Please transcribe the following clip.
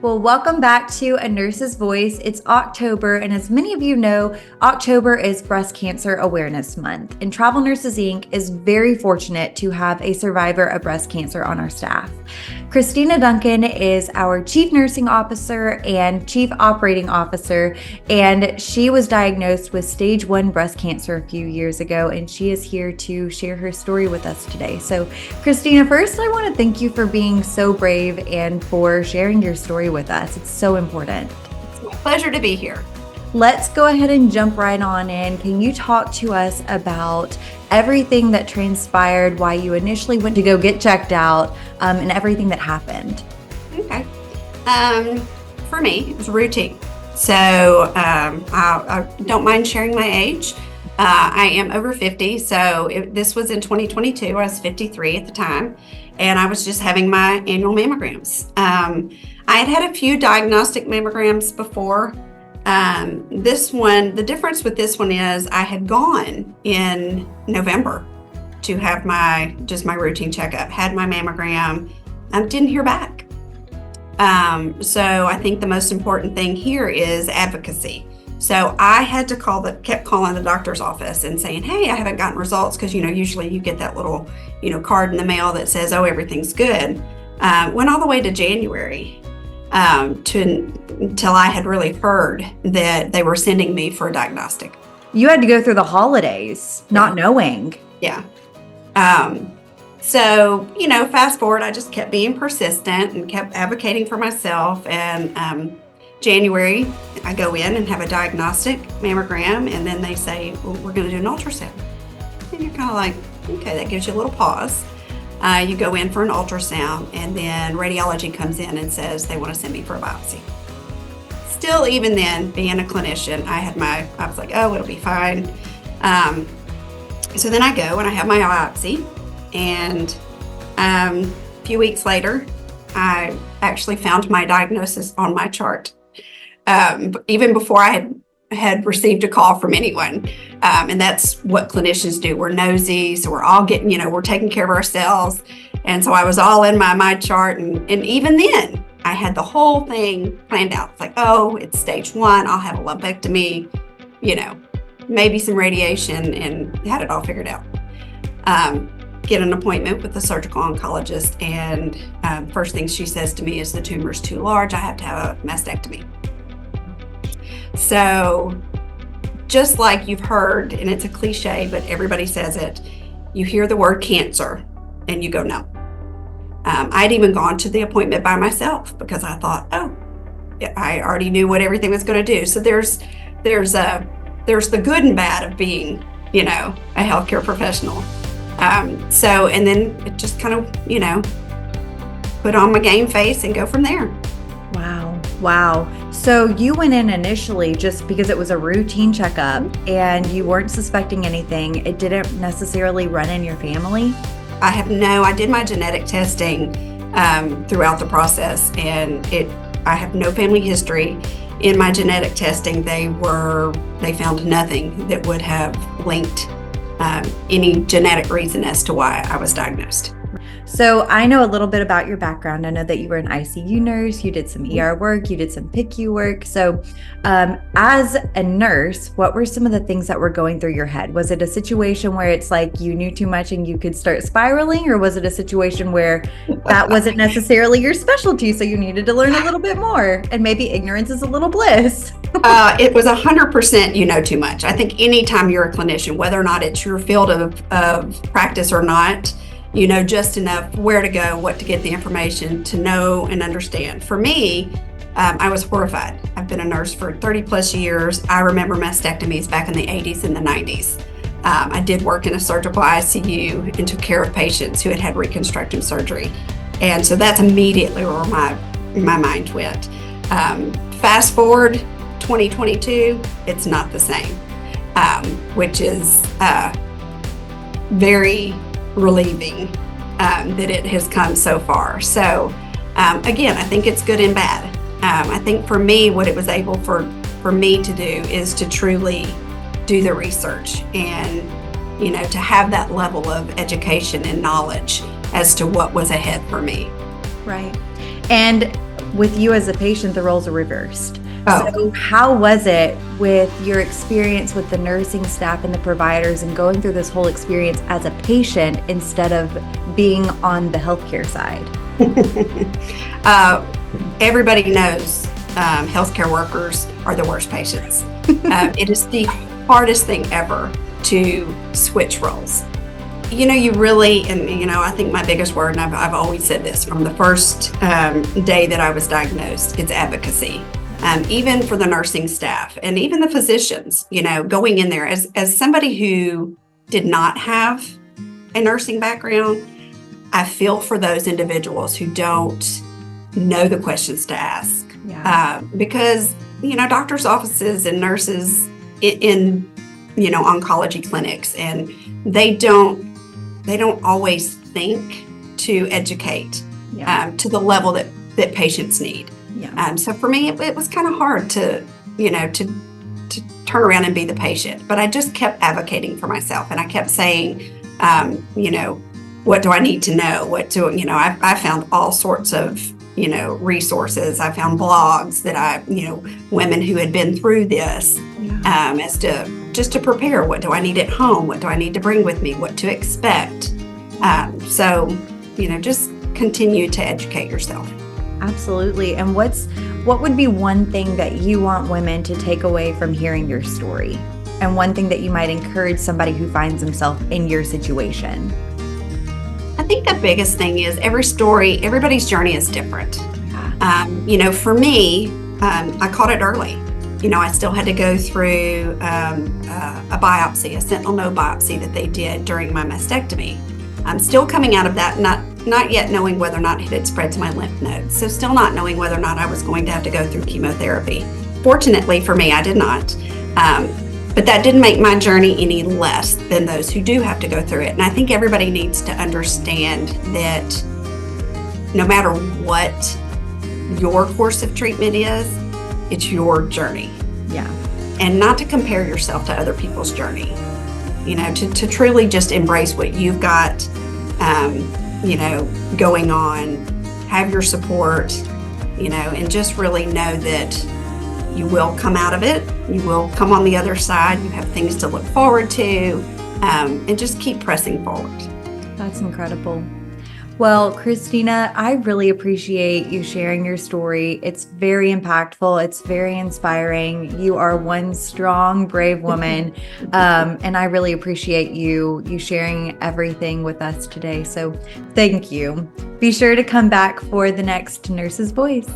Well, welcome back to A Nurse's Voice. It's October, and as many of you know, October is Breast Cancer Awareness Month, and Travel Nurses Inc. is very fortunate to have a survivor of breast cancer on our staff. Cristina Duncan is our Chief Nursing Officer and Chief Operating Officer, and she was diagnosed with stage 1 breast cancer a few years ago, and she is here to share her story with us today. So, Cristina, first, I want to thank you for being so brave and for sharing your story with us. It's so important. It's my pleasure to be here. Let's go ahead and jump right on in. Can you talk to us about everything that transpired, why you initially went to go get checked out, and everything that happened? Okay. For me, it was routine. So I don't mind sharing my age. I am over 50, so this was in 2022. I was 53 at the time, and I was just having my annual mammograms. I had a few diagnostic mammograms before. This one, the difference with this one is I had gone in November to have my routine checkup, had my mammogram, didn't hear back. So I think the most important thing here is advocacy. So I had to kept calling the doctor's office and saying, hey, I haven't gotten results, because, usually you get that little, card in the mail that says, oh, everything's good. Went all the way to January until I had really heard that they were sending me for a diagnostic. You had to go through the holidays not knowing. Yeah. So, fast forward, I just kept being persistent and kept advocating for myself. And January, I go in and have a diagnostic mammogram, and then they say, well, we're going to do an ultrasound. And you're kind of like, okay, that gives you a little pause. You go in for an ultrasound, and then radiology comes in and says they want to send me for a biopsy. Still, even then, being a clinician, I was like, oh, it'll be fine. So then I go and I have my biopsy, and a few weeks later, I actually found my diagnosis on my chart. Even before I had received a call from anyone. And that's what clinicians do. We're nosy, so we're all getting, we're taking care of ourselves. And so I was all in my chart. And even then, I had the whole thing planned out. It's like, oh, it's stage 1. I'll have a lumpectomy, maybe some radiation, and had it all figured out. Get an appointment with the surgical oncologist. And first thing she says to me is the tumor's too large. I have to have a mastectomy. So just like you've heard, and it's a cliche, but everybody says it, you hear the word cancer and you go, no. I'd even gone to the appointment by myself because I thought, oh, I already knew what everything was going to do. So there's the good and bad of being, a healthcare professional. And then it just kind of, put on my game face and go from there. Wow. So you went in initially just because it was a routine checkup and you weren't suspecting anything. It didn't necessarily run in your family? I did my genetic testing throughout the process, and I have no family history. In my genetic testing, they found nothing that would have linked any genetic reason as to why I was diagnosed. So I know a little bit about your background. I know that you were an ICU nurse, you did some ER work, you did some PICU work. So as a nurse, what were some of the things that were going through your head? Was it a situation where it's like you knew too much and you could start spiraling? Or was it a situation where that wasn't necessarily your specialty, so you needed to learn a little bit more, and maybe ignorance is a little bliss? It was 100% you know too much. I think anytime you're a clinician, whether or not it's your field of practice or not, you know just enough where to go, what to get the information, to know and understand. For me, I was horrified. I've been a nurse for 30 plus years. I remember mastectomies back in the 80s and the 90s. I did work in a surgical ICU and took care of patients who had reconstructive surgery. And so that's immediately where my mind went. Fast forward 2022, it's not the same, which is very relieving that it has come so far. So again, I think it's good and bad. I think for me, what it was able for me to do is to truly do the research and, to have that level of education and knowledge as to what was ahead for me. Right. And with you as a patient, the roles are reversed. Oh. So how was it with your experience with the nursing staff and the providers and going through this whole experience as a patient instead of being on the healthcare side? Everybody knows healthcare workers are the worst patients. It is the hardest thing ever to switch roles. You really, and I think my biggest word, and I've always said this from the first day that I was diagnosed, it's advocacy. Even for the nursing staff and even the physicians, going in there as somebody who did not have a nursing background, I feel for those individuals who don't know the questions to ask. Yeah. Because, doctors' offices and nurses in oncology clinics, and they don't always think to educate to the level that patients need. Yeah. So for me, it was kind of hard to turn around and be the patient, but I just kept advocating for myself, and I kept saying, what do I need to know? I found all sorts of resources. I found blogs that women who had been through this, as to just to prepare. What do I need at home? What do I need to bring with me? What to expect? So just continue to educate yourself. Absolutely. And what would be one thing that you want women to take away from hearing your story? And one thing that you might encourage somebody who finds themselves in your situation? I think the biggest thing is everybody's journey is different. For me, I caught it early. I still had to go through a biopsy, a sentinel node biopsy that they did during my mastectomy. I'm still coming out of that, not yet knowing whether or not it had spread to my lymph nodes. So still not knowing whether or not I was going to have to go through chemotherapy. Fortunately for me, I did not. But that didn't make my journey any less than those who do have to go through it. And I think everybody needs to understand that no matter what your course of treatment is, it's your journey. Yeah. And not to compare yourself to other people's journey. To truly just embrace what you've got, going on, have your support, and just really know that you will come out of it. You will come on the other side. You have things to look forward to, and just keep pressing forward. That's incredible. Well, Cristina, I really appreciate you sharing your story. It's very impactful. It's very inspiring. You are one strong, brave woman. And I really appreciate you sharing everything with us today. So thank you. Be sure to come back for the next Nurse's Voice.